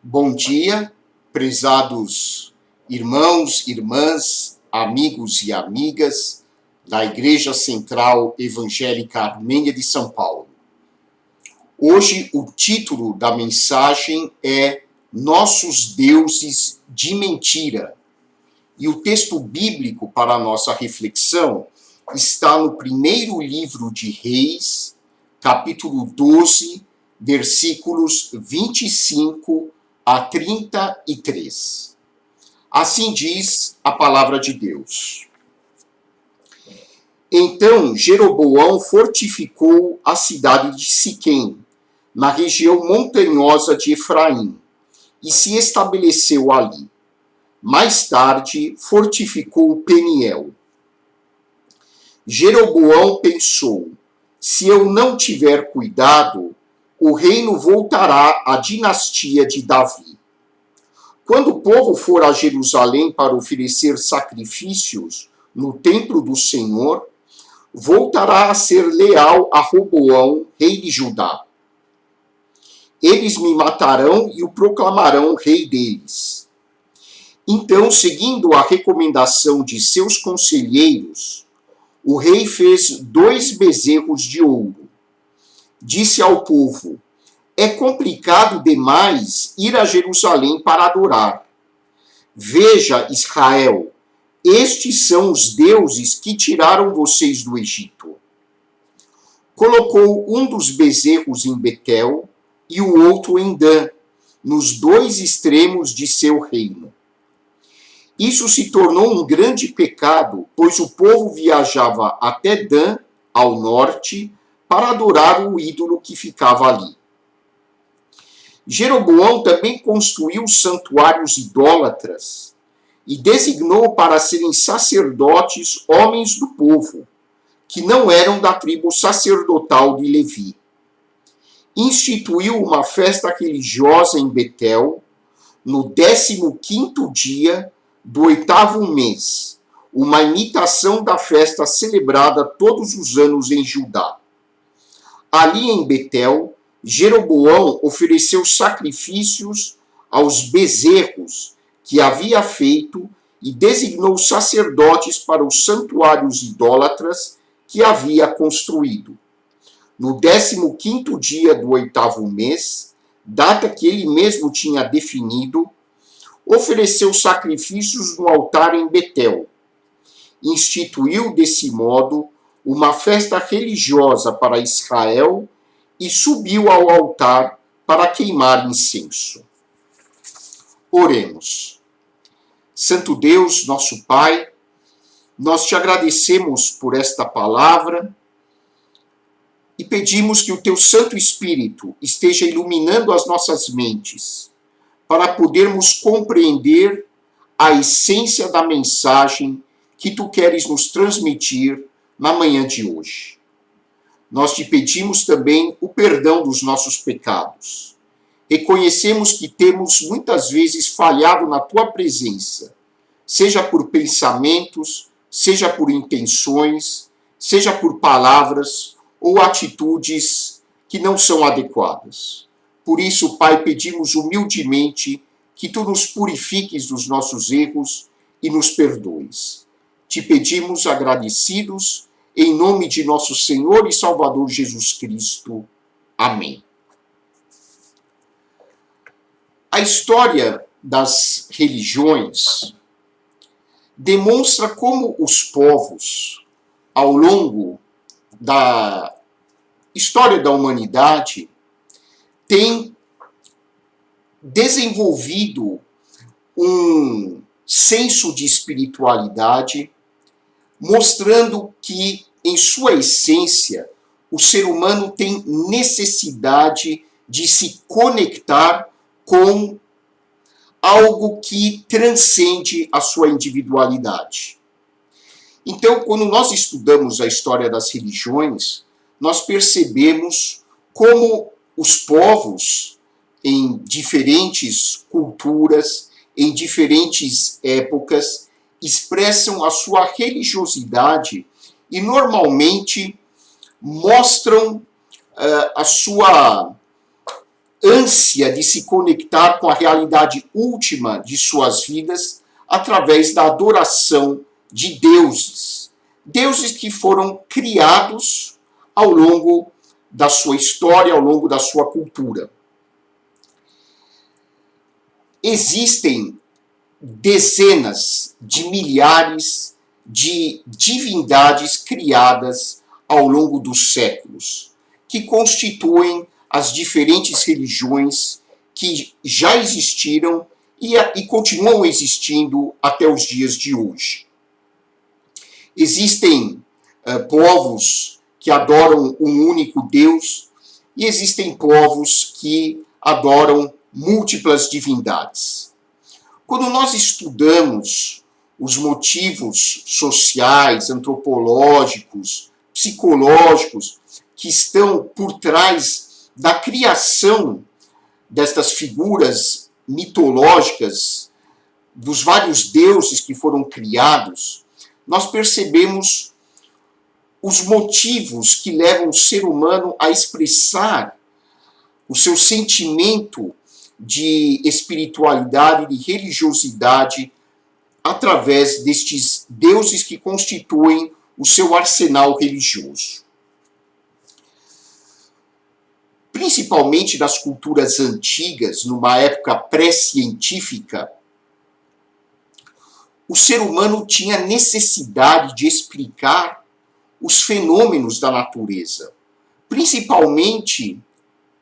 Bom dia, prezados irmãos, irmãs, amigos e amigas da Igreja Central Evangélica Armênia de São Paulo. Hoje o título da mensagem é Nossos Deuses de Mentira. E o texto bíblico para a nossa reflexão está no primeiro livro de Reis, capítulo 12, versículos 25 a 33. Assim diz a palavra de Deus. Então Jeroboão fortificou a cidade de Siquém, na região montanhosa de Efraim, e se estabeleceu ali. Mais tarde fortificou Peniel. Jeroboão pensou: se eu não tiver cuidado, o reino voltará à dinastia de Davi. Quando o povo for a Jerusalém para oferecer sacrifícios no templo do Senhor, voltará a ser leal a Roboão, rei de Judá. Eles me matarão e o proclamarão rei deles. Então, seguindo a recomendação de seus conselheiros, o rei fez 2 bezerros de ouro. Disse ao povo: é complicado demais ir a Jerusalém para adorar. Veja, Israel, estes são os deuses que tiraram vocês do Egito. Colocou um dos bezerros em Betel e o outro em Dan, nos 2 extremos de seu reino. Isso se tornou um grande pecado, pois o povo viajava até Dan, ao norte, para adorar o ídolo que ficava ali. Jeroboão também construiu santuários idólatras e designou para serem sacerdotes homens do povo, que não eram da tribo sacerdotal de Levi. Instituiu uma festa religiosa em Betel, no 15º dia do 8º mês, uma imitação da festa celebrada todos os anos em Judá. Ali em Betel, Jeroboão ofereceu sacrifícios aos bezerros que havia feito e designou sacerdotes para os santuários idólatras que havia construído. No 15º dia do 8º mês, data que ele mesmo tinha definido, ofereceu sacrifícios no altar em Betel. Instituiu desse modo uma festa religiosa para Israel e subiu ao altar para queimar incenso. Oremos. Santo Deus, nosso Pai, nós te agradecemos por esta palavra e pedimos que o teu Santo Espírito esteja iluminando as nossas mentes para podermos compreender a essência da mensagem que tu queres nos transmitir na manhã de hoje. Nós te pedimos também o perdão dos nossos pecados. Reconhecemos que temos muitas vezes falhado na tua presença, seja por pensamentos, seja por intenções, seja por palavras ou atitudes que não são adequadas. Por isso, Pai, pedimos humildemente que tu nos purifiques dos nossos erros e nos perdoes. Te pedimos agradecidos, em nome de nosso Senhor e Salvador Jesus Cristo. Amém. A história das religiões demonstra como os povos, ao longo da história da humanidade, têm desenvolvido um senso de espiritualidade, mostrando que, em sua essência, o ser humano tem necessidade de se conectar com algo que transcende a sua individualidade. Então, quando nós estudamos a história das religiões, nós percebemos como os povos, em diferentes culturas, em diferentes épocas, expressam a sua religiosidade e normalmente mostram a sua ânsia de se conectar com a realidade última de suas vidas através da adoração de deuses. Deuses que foram criados ao longo da sua história, ao longo da sua cultura. Existem dezenas de milhares de divindades criadas ao longo dos séculos, que constituem as diferentes religiões que já existiram e continuam existindo até os dias de hoje. Existem povos que adoram um único Deus e existem povos que adoram múltiplas divindades. Quando nós estudamos os motivos sociais, antropológicos, psicológicos que estão por trás da criação destas figuras mitológicas, dos vários deuses que foram criados, nós percebemos os motivos que levam o ser humano a expressar o seu sentimento de espiritualidade, de religiosidade, através destes deuses que constituem o seu arsenal religioso. Principalmente nas culturas antigas, numa época pré-científica, o ser humano tinha necessidade de explicar os fenômenos da natureza, principalmente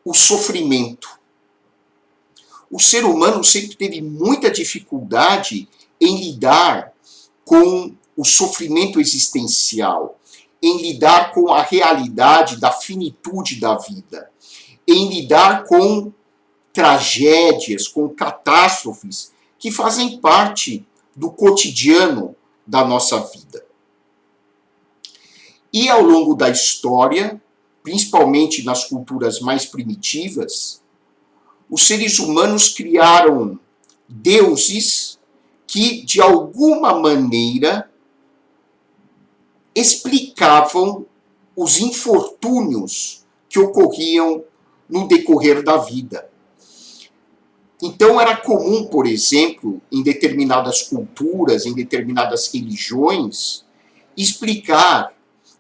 o sofrimento. O ser humano sempre teve muita dificuldade em lidar com o sofrimento existencial, em lidar com a realidade da finitude da vida, em lidar com tragédias, com catástrofes que fazem parte do cotidiano da nossa vida. E ao longo da história, principalmente nas culturas mais primitivas, os seres humanos criaram deuses que, de alguma maneira, explicavam os infortúnios que ocorriam no decorrer da vida. Então era comum, por exemplo, em determinadas culturas, em determinadas religiões, explicar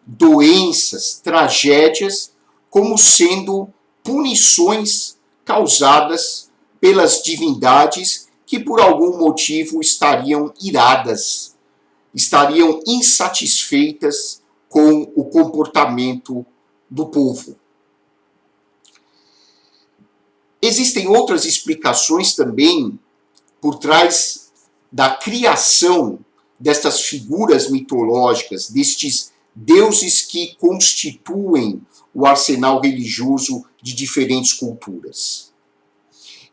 doenças, tragédias, como sendo punições causadas pelas divindades que por algum motivo estariam iradas, estariam insatisfeitas com o comportamento do povo. Existem outras explicações também por trás da criação destas figuras mitológicas, destes deuses que constituem o arsenal religioso de diferentes culturas.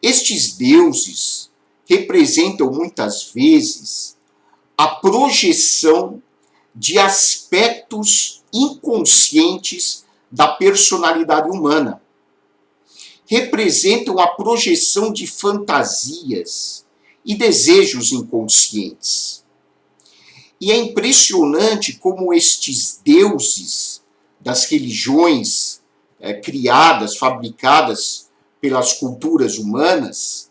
Estes deuses representam muitas vezes a projeção de aspectos inconscientes da personalidade humana. Representam a projeção de fantasias e desejos inconscientes. E é impressionante como estes deuses das religiões criadas, fabricadas pelas culturas humanas,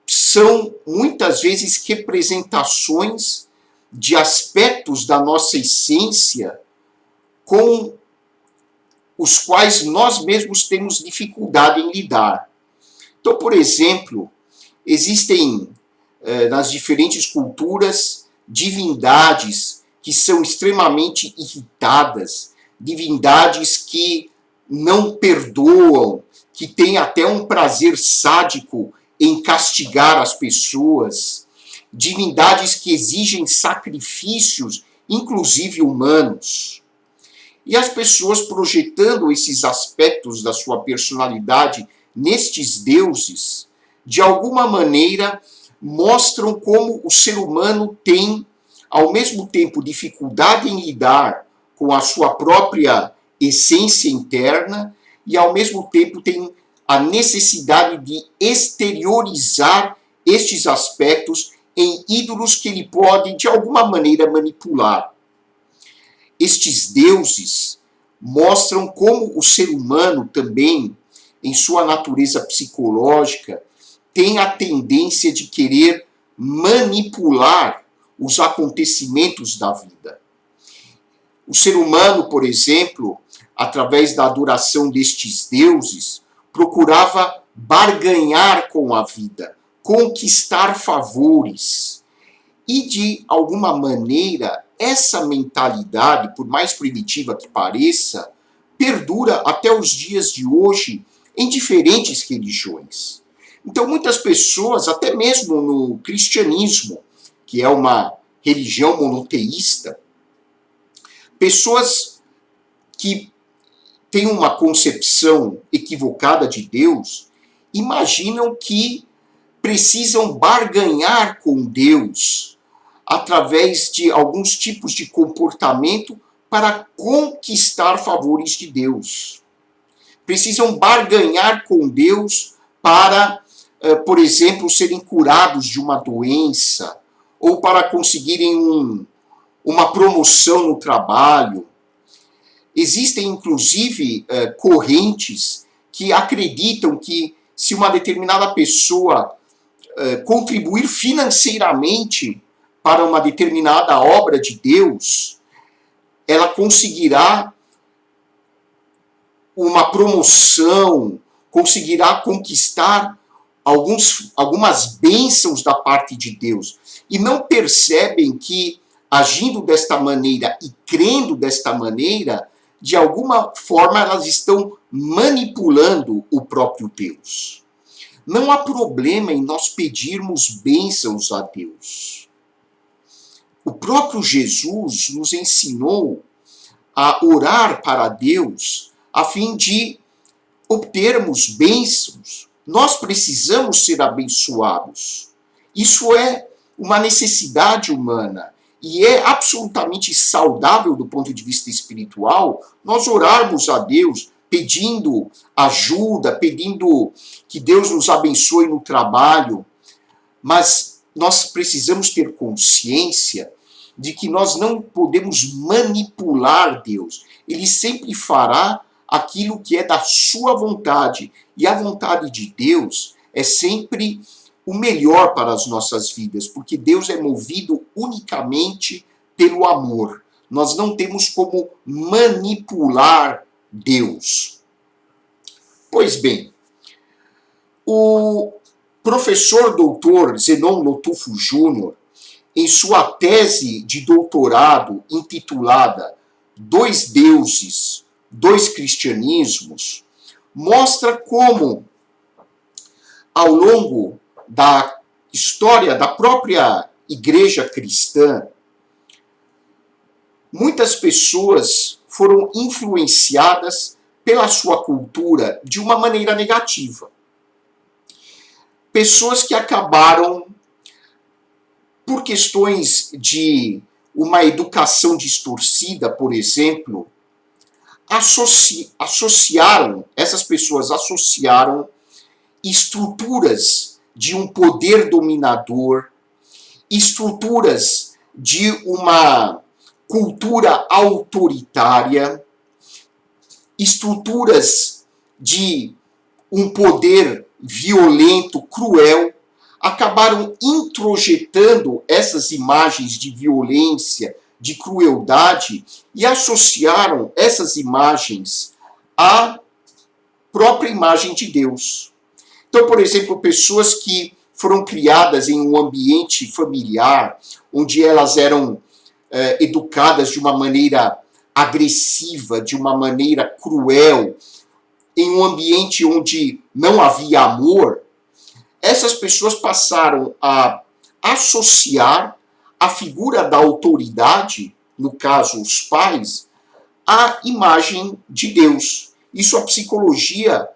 são muitas vezes representações de aspectos da nossa essência com os quais nós mesmos temos dificuldade em lidar. Então, por exemplo, existem nas diferentes culturas divindades que são extremamente irritadas, divindades que não perdoam, que têm até um prazer sádico em castigar as pessoas, divindades que exigem sacrifícios, inclusive humanos. E as pessoas projetando esses aspectos da sua personalidade nestes deuses, de alguma maneira mostram como o ser humano tem, ao mesmo tempo, dificuldade em lidar com a sua própria essência interna e, ao mesmo tempo, tem a necessidade de exteriorizar estes aspectos em ídolos que ele pode, de alguma maneira, manipular. Estes deuses mostram como o ser humano também em sua natureza psicológica, tem a tendência de querer manipular os acontecimentos da vida. O ser humano, por exemplo, através da adoração destes deuses, procurava barganhar com a vida, conquistar favores. E, de alguma maneira, essa mentalidade, por mais primitiva que pareça, perdura até os dias de hoje em diferentes religiões. Então, muitas pessoas, até mesmo no cristianismo, que é uma religião monoteísta, pessoas que têm uma concepção equivocada de Deus, imaginam que precisam barganhar com Deus através de alguns tipos de comportamento para conquistar favores de Deus. Precisam barganhar com Deus para, por exemplo, serem curados de uma doença, ou para conseguirem uma promoção no trabalho. Existem, inclusive, correntes que acreditam que se uma determinada pessoa contribuir financeiramente para uma determinada obra de Deus, ela conseguirá uma promoção, conseguirá conquistar algumas bênçãos da parte de Deus. E não percebem que, agindo desta maneira e crendo desta maneira, de alguma forma elas estão manipulando o próprio Deus. Não há problema em nós pedirmos bênçãos a Deus. O próprio Jesus nos ensinou a orar para Deus a fim de obtermos bênçãos. Nós precisamos ser abençoados. Isso é uma necessidade humana. E é absolutamente saudável do ponto de vista espiritual nós orarmos a Deus pedindo ajuda, pedindo que Deus nos abençoe no trabalho. Mas nós precisamos ter consciência de que nós não podemos manipular Deus. Ele sempre fará aquilo que é da sua vontade. E a vontade de Deus é sempre o melhor para as nossas vidas, porque Deus é movido unicamente pelo amor. Nós não temos como manipular Deus. Pois bem, o professor doutor Zenon Lotufo Júnior, em sua tese de doutorado intitulada Dois Deuses, Dois Cristianismos, mostra como, ao longo da história da própria igreja cristã, muitas pessoas foram influenciadas pela sua cultura de uma maneira negativa. Pessoas que acabaram, por questões de uma educação distorcida, por exemplo, essas pessoas associaram estruturas de um poder dominador, estruturas de uma cultura autoritária, estruturas de um poder violento, cruel, acabaram introjetando essas imagens de violência, de crueldade, e associaram essas imagens à própria imagem de Deus. Então, por exemplo, pessoas que foram criadas em um ambiente familiar, onde elas eram educadas de uma maneira agressiva, de uma maneira cruel, em um ambiente onde não havia amor, essas pessoas passaram a associar a figura da autoridade, no caso os pais, à imagem de Deus. Isso a psicologia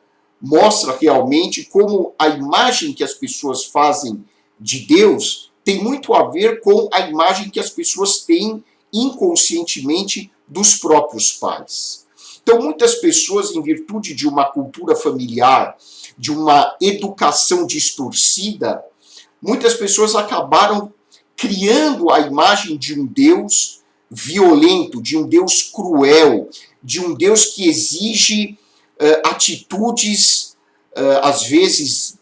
mostra realmente como a imagem que as pessoas fazem de Deus tem muito a ver com a imagem que as pessoas têm inconscientemente dos próprios pais. Então, muitas pessoas, em virtude de uma cultura familiar, de uma educação distorcida, muitas pessoas acabaram criando a imagem de um Deus violento, de um Deus cruel, de um Deus que exige atitudes às vezes,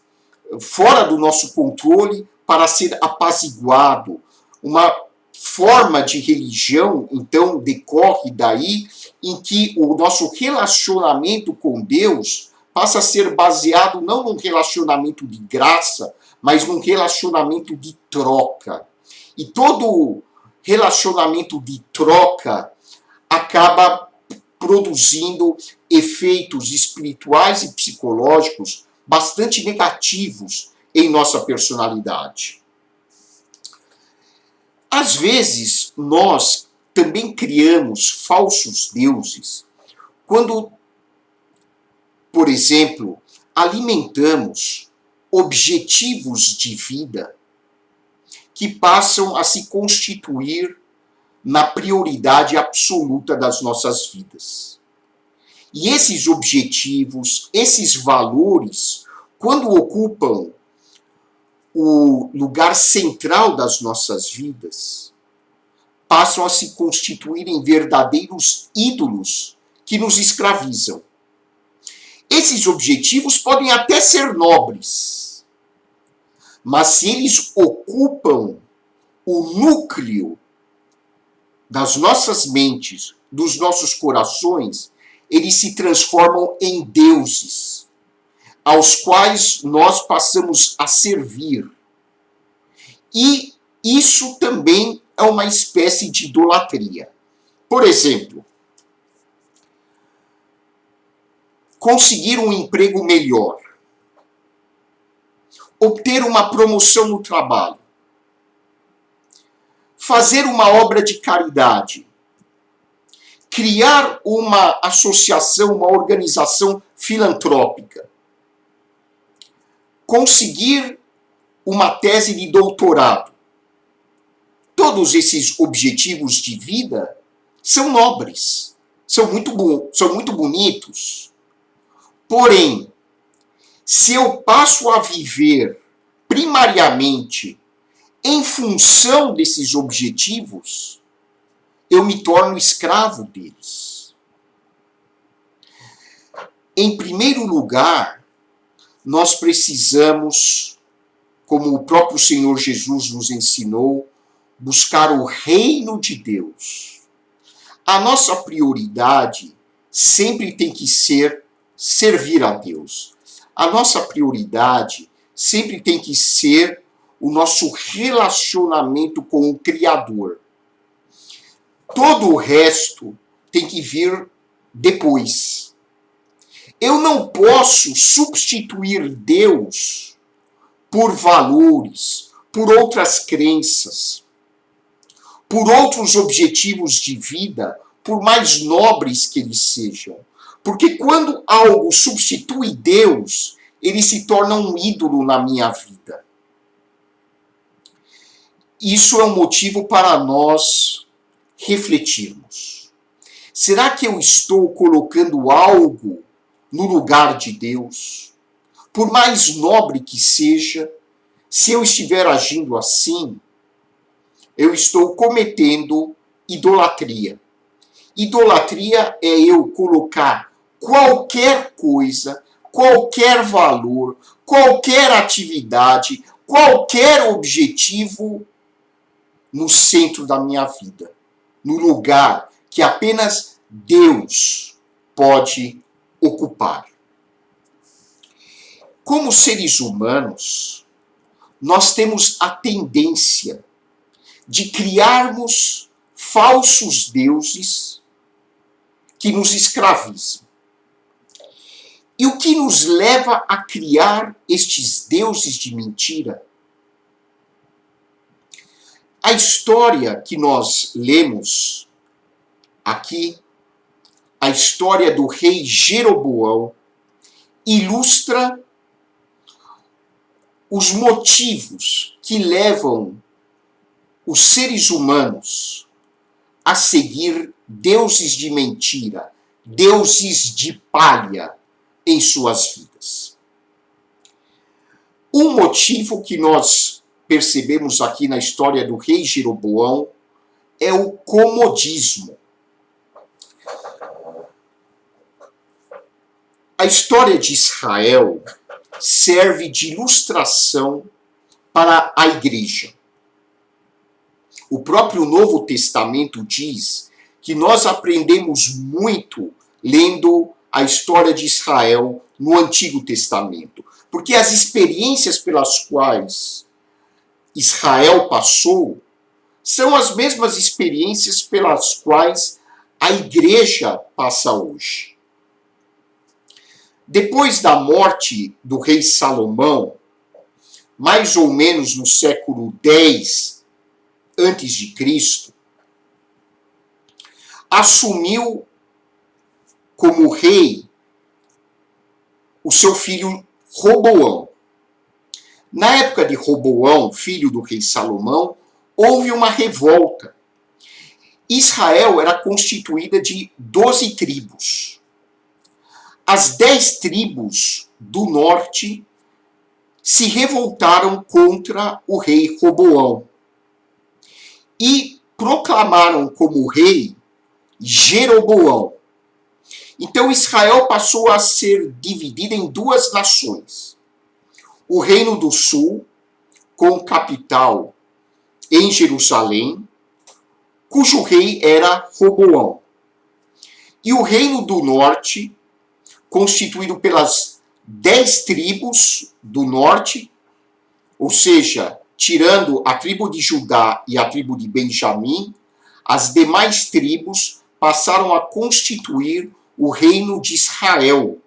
fora do nosso controle, para ser apaziguado. Uma forma de religião, então, decorre daí, em que o nosso relacionamento com Deus passa a ser baseado não num relacionamento de graça, mas num relacionamento de troca. E todo relacionamento de troca acaba produzindo efeitos espirituais e psicológicos bastante negativos em nossa personalidade. Às vezes, nós também criamos falsos deuses quando, por exemplo, alimentamos objetivos de vida que passam a se constituir na prioridade absoluta das nossas vidas. E esses objetivos, esses valores, quando ocupam o lugar central das nossas vidas, passam a se constituir em verdadeiros ídolos que nos escravizam. Esses objetivos podem até ser nobres, mas se eles ocupam o núcleo das nossas mentes, dos nossos corações, eles se transformam em deuses, aos quais nós passamos a servir. E isso também é uma espécie de idolatria. Por exemplo, conseguir um emprego melhor, obter uma promoção no trabalho, fazer uma obra de caridade, criar uma associação, uma organização filantrópica, conseguir uma tese de doutorado. Todos esses objetivos de vida são nobres, são muito bonitos. Porém, se eu passo a viver primariamente em função desses objetivos, eu me torno escravo deles. Em primeiro lugar, nós precisamos, como o próprio Senhor Jesus nos ensinou, buscar o reino de Deus. A nossa prioridade sempre tem que ser servir a Deus. A nossa prioridade sempre tem que ser o nosso relacionamento com o Criador. Todo o resto tem que vir depois. Eu não posso substituir Deus por valores, por outras crenças, por outros objetivos de vida, por mais nobres que eles sejam. Porque quando algo substitui Deus, ele se torna um ídolo na minha vida. Isso é um motivo para nós refletirmos. Será que eu estou colocando algo no lugar de Deus? Por mais nobre que seja, se eu estiver agindo assim, eu estou cometendo idolatria. Idolatria é eu colocar qualquer coisa, qualquer valor, qualquer atividade, qualquer objetivo no centro da minha vida, no lugar que apenas Deus pode ocupar. Como seres humanos, nós temos a tendência de criarmos falsos deuses que nos escravizam. E o que nos leva a criar estes deuses de mentira? A história que nós lemos aqui, a história do rei Jeroboão, ilustra os motivos que levam os seres humanos a seguir deuses de mentira, deuses de palha em suas vidas. Um motivo que nós percebemos aqui na história do rei Jeroboão é o comodismo. A história de Israel serve de ilustração para a igreja. O próprio Novo Testamento diz que nós aprendemos muito lendo a história de Israel no Antigo Testamento, porque as experiências pelas quais Israel passou são as mesmas experiências pelas quais a igreja passa hoje. Depois da morte do rei Salomão, mais ou menos no século X antes de Cristo, assumiu como rei o seu filho Roboão. Na época de Roboão, filho do rei Salomão, houve uma revolta. Israel era constituída de 12 tribos. As 10 tribos do norte se revoltaram contra o rei Roboão e proclamaram como rei Jeroboão. Então Israel passou a ser dividida em duas nações. O Reino do Sul, com capital em Jerusalém, cujo rei era Roboão. E o Reino do Norte, constituído pelas 10 tribos do norte, ou seja, tirando a tribo de Judá e a tribo de Benjamim, as demais tribos passaram a constituir o reino de Israel,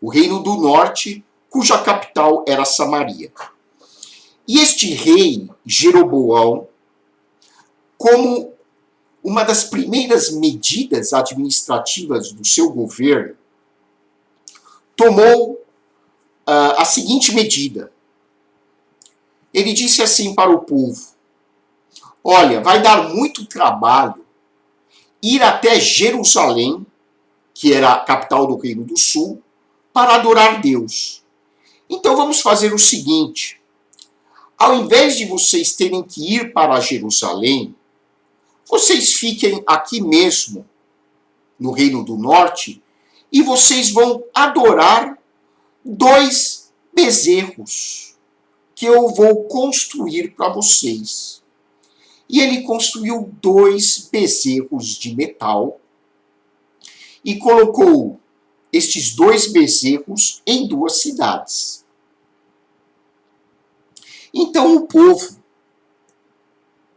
o reino do norte, cuja capital era Samaria. E este rei, Jeroboão, como uma das primeiras medidas administrativas do seu governo, tomou a seguinte medida. Ele disse assim para o povo: olha, vai dar muito trabalho ir até Jerusalém, que era a capital do Reino do Sul, para adorar Deus. Então vamos fazer o seguinte: ao invés de vocês terem que ir para Jerusalém, vocês fiquem aqui mesmo, no Reino do Norte, e vocês vão adorar 2 bezerros que eu vou construir para vocês. E ele construiu 2 bezerros de metal e colocou estes 2 bezerros em 2 cidades. Então o povo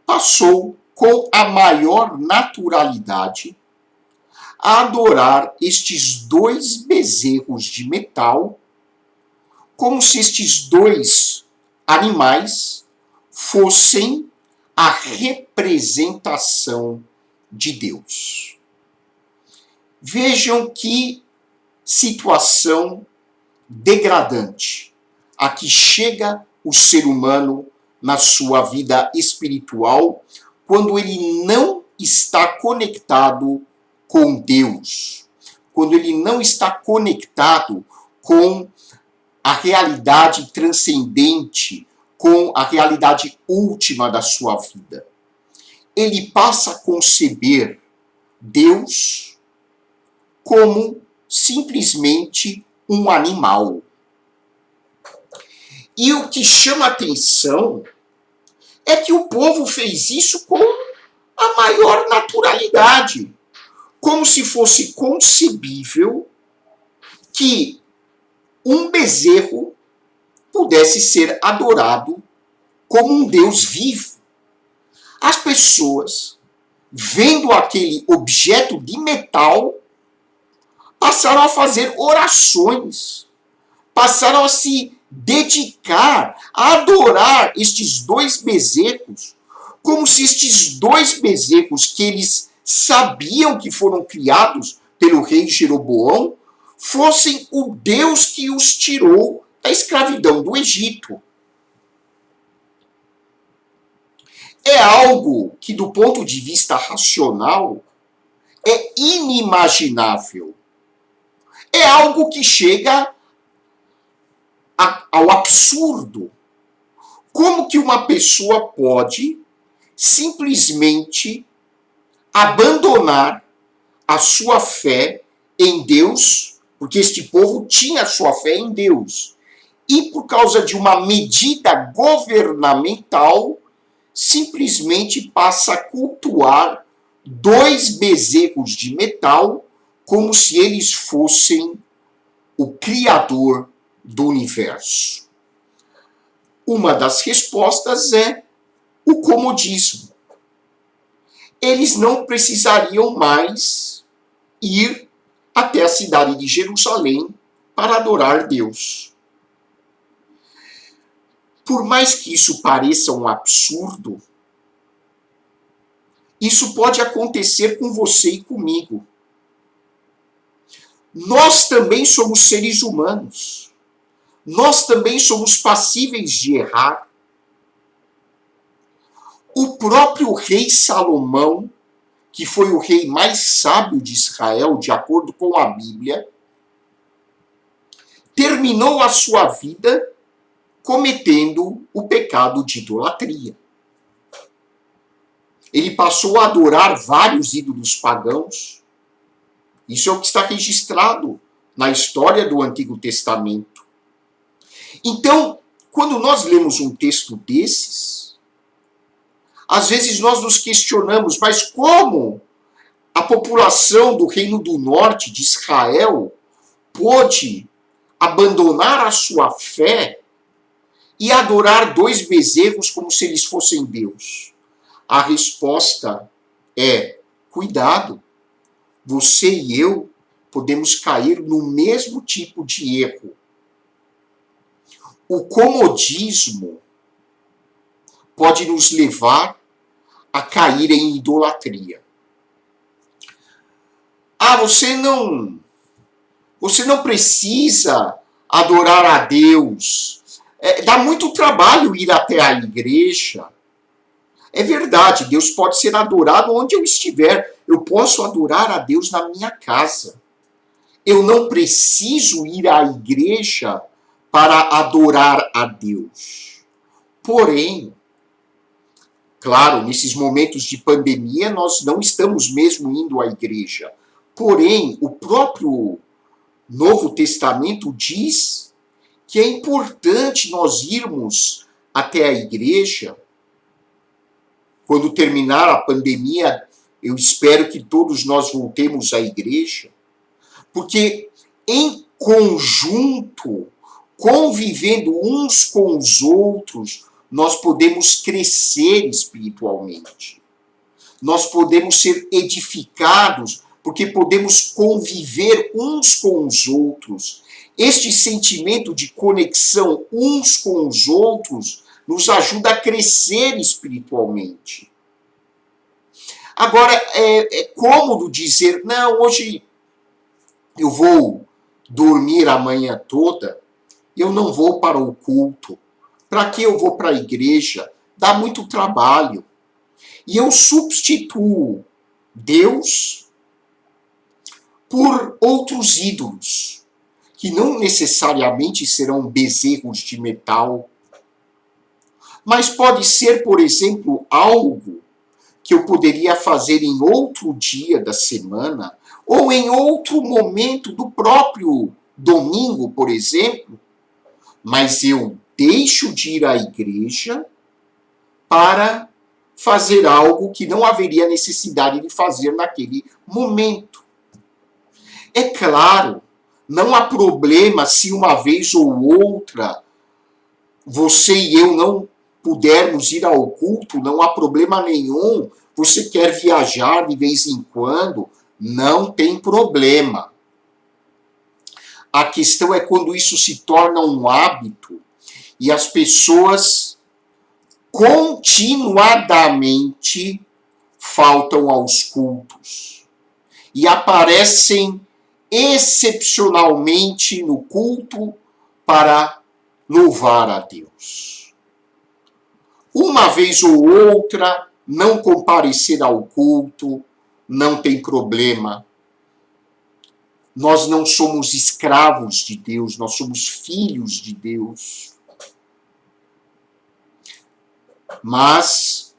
passou com a maior naturalidade a adorar estes 2 bezerros de metal, como se estes 2 animais fossem a representação de Deus. Vejam que situação degradante a que chega o ser humano na sua vida espiritual quando ele não está conectado com Deus, quando ele não está conectado com a realidade transcendente, com a realidade última da sua vida. Ele passa a conceber Deus como simplesmente um animal. E o que chama atenção é que o povo fez isso com a maior naturalidade, como se fosse concebível que um bezerro pudesse ser adorado como um Deus vivo. As pessoas, vendo aquele objeto de metal, passaram a fazer orações, passaram a se dedicar a adorar estes 2 bezerros, como se estes 2 bezerros que eles sabiam que foram criados pelo rei Jeroboão fossem o Deus que os tirou da escravidão do Egito. É algo que, do ponto de vista racional, é inimaginável. É algo que chega ao absurdo. Como que uma pessoa pode simplesmente abandonar a sua fé em Deus, porque este povo tinha a sua fé em Deus, e por causa de uma medida governamental, simplesmente passa a cultuar 2 bezerros de metal como se eles fossem o Criador do universo. Uma das respostas é o comodismo. Eles não precisariam mais ir até a cidade de Jerusalém para adorar Deus. Por mais que isso pareça um absurdo, isso pode acontecer com você e comigo. Nós também somos seres humanos. Nós também somos passíveis de errar. O próprio rei Salomão, que foi o rei mais sábio de Israel, de acordo com a Bíblia, terminou a sua vida cometendo o pecado de idolatria. Ele passou a adorar vários ídolos pagãos. Isso é o que está registrado na história do Antigo Testamento. Então, quando nós lemos um texto desses, às vezes nós nos questionamos, mas como a população do Reino do Norte, de Israel, pôde abandonar a sua fé e adorar 2 bezerros como se eles fossem Deus? A resposta é: cuidado, você e eu podemos cair no mesmo tipo de erro. O comodismo pode nos levar a cair em idolatria. Ah, você não precisa adorar a Deus. Dá muito trabalho ir até a igreja. É verdade, Deus pode ser adorado onde eu estiver. Eu posso adorar a Deus na minha casa. Eu não preciso ir à igreja para adorar a Deus. Porém, claro, nesses momentos de pandemia, nós não estamos mesmo indo à igreja. Porém, o próprio Novo Testamento diz que é importante nós irmos até a igreja. Quando terminar a pandemia, eu espero que todos nós voltemos à igreja, porque em conjunto, convivendo uns com os outros, nós podemos crescer espiritualmente. Nós podemos ser edificados, porque podemos conviver uns com os outros. Este sentimento de conexão uns com os outros nos ajuda a crescer espiritualmente. Agora, é cômodo dizer, não, hoje eu vou dormir a manhã toda, eu não vou para o culto. Para que eu vou para a igreja? Dá muito trabalho. E eu substituo Deus por outros ídolos, que não necessariamente serão bezerros de metal, mas pode ser, por exemplo, algo que eu poderia fazer em outro dia da semana, ou em outro momento do próprio domingo, por exemplo, mas eu deixo de ir à igreja para fazer algo que não haveria necessidade de fazer naquele momento. É claro, não há problema se uma vez ou outra você e eu não pudermos ir ao culto, não há problema nenhum. Você quer viajar de vez em quando, não tem problema. A questão é quando isso se torna um hábito e as pessoas continuadamente faltam aos cultos e aparecem excepcionalmente no culto para louvar a Deus. Uma vez ou outra, não comparecer ao culto, não tem problema. Nós não somos escravos de Deus, nós somos filhos de Deus. Mas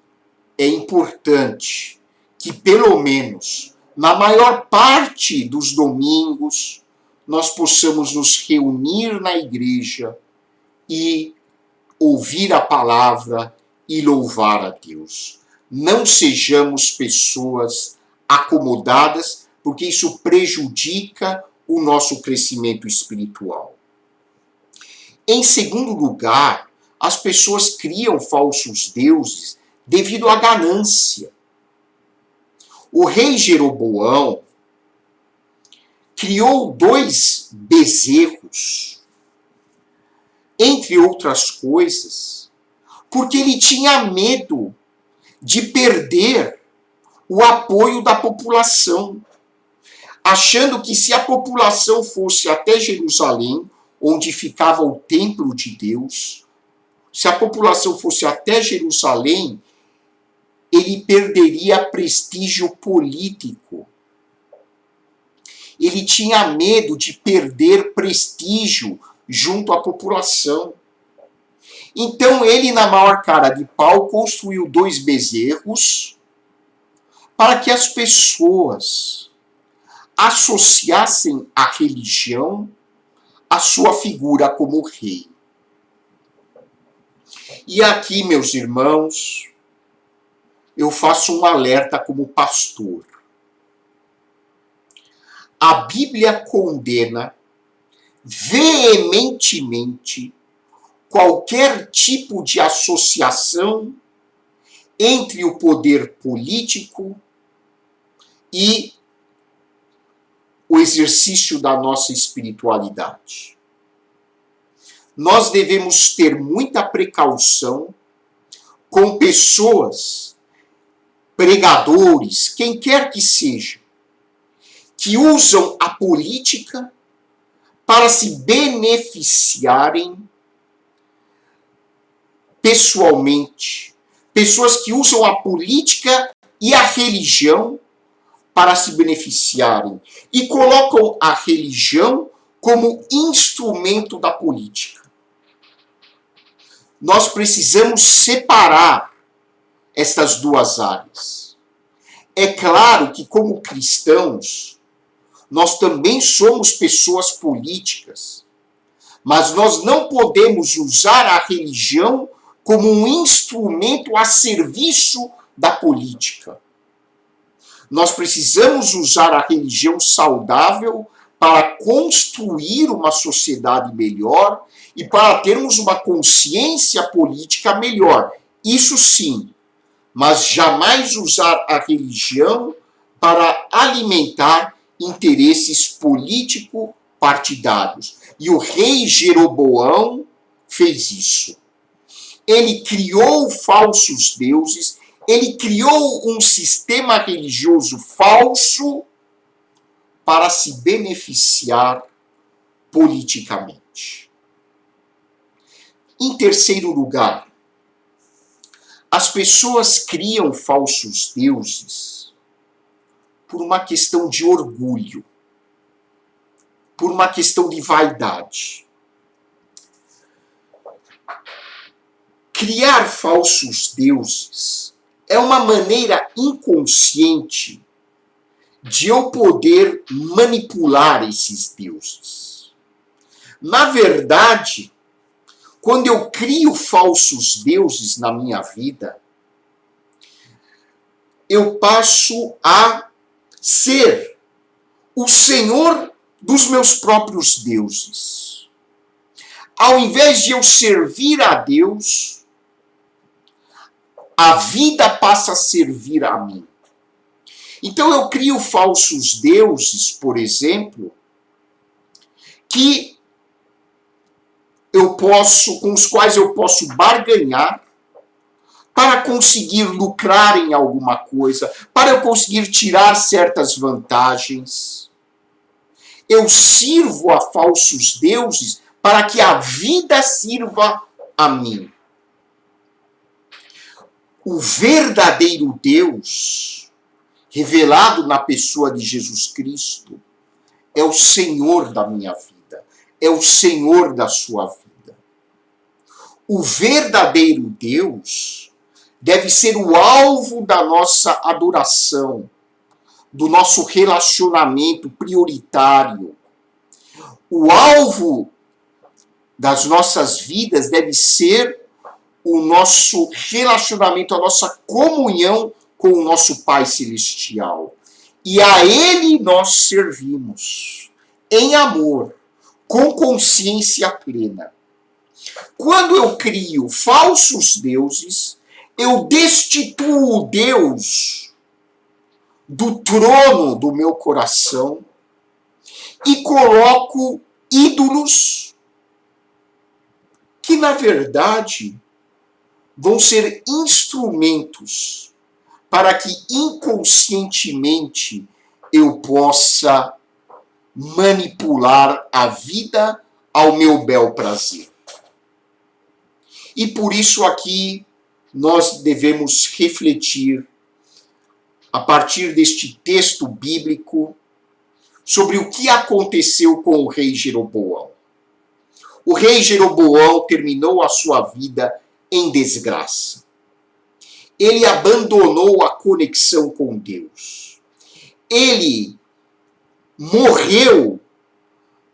é importante que, pelo menos, na maior parte dos domingos, nós possamos nos reunir na igreja e ouvir a palavra e louvar a Deus. Não sejamos pessoas acomodadas, porque isso prejudica o nosso crescimento espiritual. Em segundo lugar, as pessoas criam falsos deuses devido à ganância. O rei Jeroboão criou 2 bezerros, entre outras coisas, porque ele tinha medo de perder o apoio da população, achando que se a população fosse até Jerusalém, onde ficava o templo de Deus, se a população fosse até Jerusalém, ele perderia prestígio político. Ele tinha medo de perder prestígio junto à população. Então ele, na maior cara de pau, construiu 2 bezerros para que as pessoas associassem à religião a sua figura como rei. E aqui, meus irmãos, eu faço um alerta como pastor. A Bíblia condena veementemente qualquer tipo de associação entre o poder político e o exercício da nossa espiritualidade. Nós devemos ter muita precaução com pessoas, pregadores, quem quer que seja, que usam a política para se beneficiarem pessoalmente. Pessoas que usam a política e a religião para se beneficiarem e colocam a religião como instrumento da política. Nós precisamos separar estas 2 áreas. É claro que, como cristãos, nós também somos pessoas políticas, mas nós não podemos usar a religião como um instrumento a serviço da política. Nós precisamos usar a religião saudável para construir uma sociedade melhor e para termos uma consciência política melhor. Isso sim, mas jamais usar a religião para alimentar interesses político-partidários. E o rei Jeroboão fez isso. Ele criou falsos deuses, ele criou um sistema religioso falso para se beneficiar politicamente. Em terceiro lugar, as pessoas criam falsos deuses por uma questão de orgulho, por uma questão de vaidade. Criar falsos deuses é uma maneira inconsciente de eu poder manipular esses deuses. Na verdade, quando eu crio falsos deuses na minha vida, eu passo a ser o senhor dos meus próprios deuses. Ao invés de eu servir a Deus, a vida passa a servir a mim. Então eu crio falsos deuses, por exemplo, com os quais eu posso barganhar para conseguir lucrar em alguma coisa, para eu conseguir tirar certas vantagens. Eu sirvo a falsos deuses para que a vida sirva a mim. O verdadeiro Deus, revelado na pessoa de Jesus Cristo, é o Senhor da minha vida, é o Senhor da sua vida. O verdadeiro Deus deve ser o alvo da nossa adoração, do nosso relacionamento prioritário. O alvo das nossas vidas deve ser o nosso relacionamento, a nossa comunhão com o nosso Pai Celestial. E a Ele nós servimos, em amor, com consciência plena. Quando eu crio falsos deuses, eu destituo o Deus do trono do meu coração e coloco ídolos que, na verdade, vão ser instrumentos para que inconscientemente eu possa manipular a vida ao meu bel prazer. E por isso aqui nós devemos refletir, a partir deste texto bíblico, sobre o que aconteceu com o rei Jeroboão. O rei Jeroboão terminou a sua vida em desgraça. Ele abandonou a conexão com Deus. Ele morreu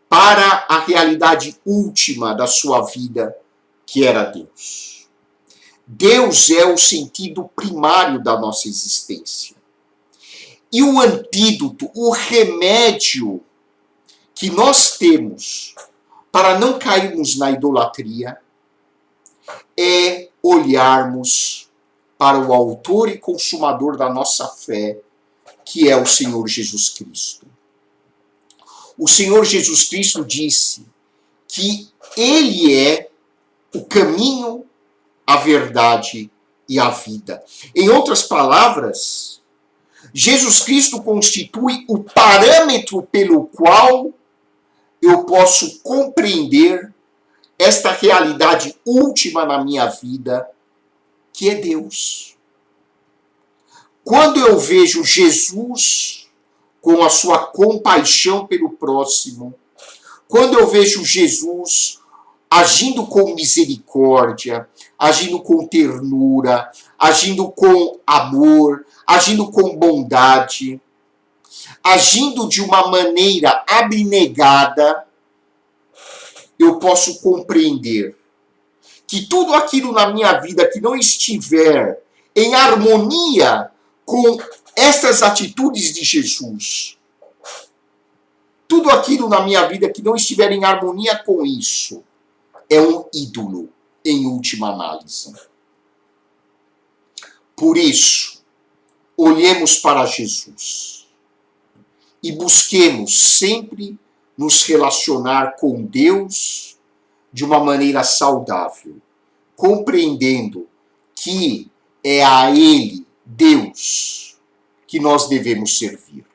para a realidade última da sua vida, que era Deus. Deus é o sentido primário da nossa existência. E o antídoto, o remédio que nós temos para não cairmos na idolatria é olharmos para o autor e consumador da nossa fé, que é o Senhor Jesus Cristo. O Senhor Jesus Cristo disse que Ele é o caminho, a verdade e a vida. Em outras palavras, Jesus Cristo constitui o parâmetro pelo qual eu posso compreender esta realidade última na minha vida, que é Deus. Quando eu vejo Jesus com a sua compaixão pelo próximo, quando eu vejo Jesus agindo com misericórdia, agindo com ternura, agindo com amor, agindo com bondade, agindo de uma maneira abnegada, eu posso compreender que tudo aquilo na minha vida que não estiver em harmonia com essas atitudes de Jesus, tudo aquilo na minha vida que não estiver em harmonia com isso, é um ídolo, em última análise. Por isso, olhemos para Jesus e busquemos sempre nos relacionar com Deus de uma maneira saudável, compreendendo que é a Ele, Deus, que nós devemos servir.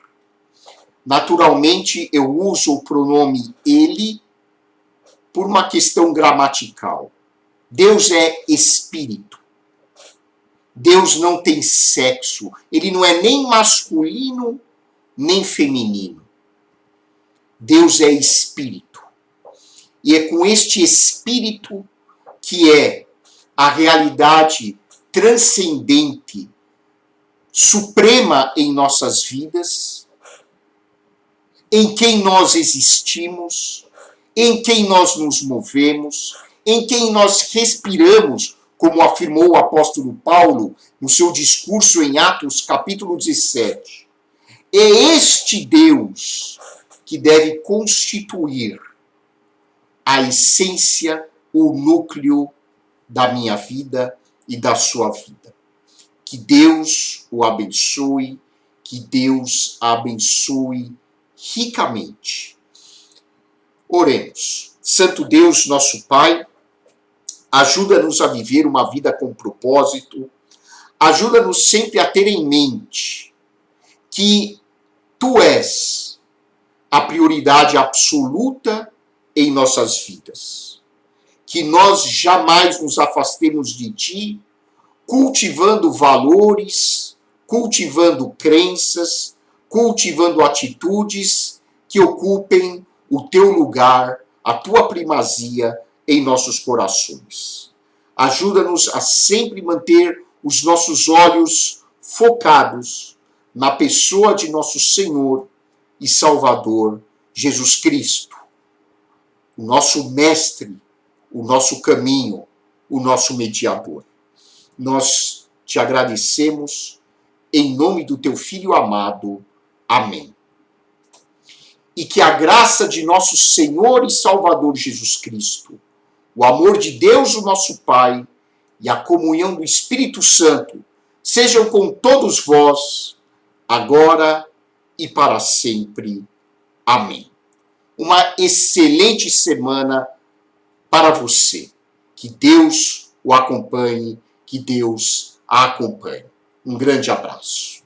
Naturalmente, eu uso o pronome Ele por uma questão gramatical. Deus é espírito. Deus não tem sexo. Ele não é nem masculino, nem feminino. Deus é espírito. E é com este espírito que é a realidade transcendente, suprema em nossas vidas, em quem nós existimos, em quem nós nos movemos, em quem nós respiramos, como afirmou o apóstolo Paulo no seu discurso em Atos capítulo 17. É este Deus que deve constituir a essência, o núcleo da minha vida e da sua vida. Que Deus o abençoe, que Deus a abençoe ricamente. Oremos. Santo Deus, nosso Pai, ajuda-nos a viver uma vida com propósito, ajuda-nos sempre a ter em mente que Tu és a prioridade absoluta em nossas vidas. Que nós jamais nos afastemos de Ti, cultivando valores, cultivando crenças, cultivando atitudes que ocupem o Teu lugar, a Tua primazia em nossos corações. Ajuda-nos a sempre manter os nossos olhos focados na pessoa de nosso Senhor e Salvador, Jesus Cristo, o nosso Mestre, o nosso caminho, o nosso mediador. Nós te agradecemos em nome do teu Filho amado. Amém. E que a graça de nosso Senhor e Salvador Jesus Cristo, o amor de Deus, o nosso Pai, e a comunhão do Espírito Santo sejam com todos vós, agora e para sempre. Amém. Uma excelente semana para você. Que Deus o acompanhe, que Deus a acompanhe. Um grande abraço.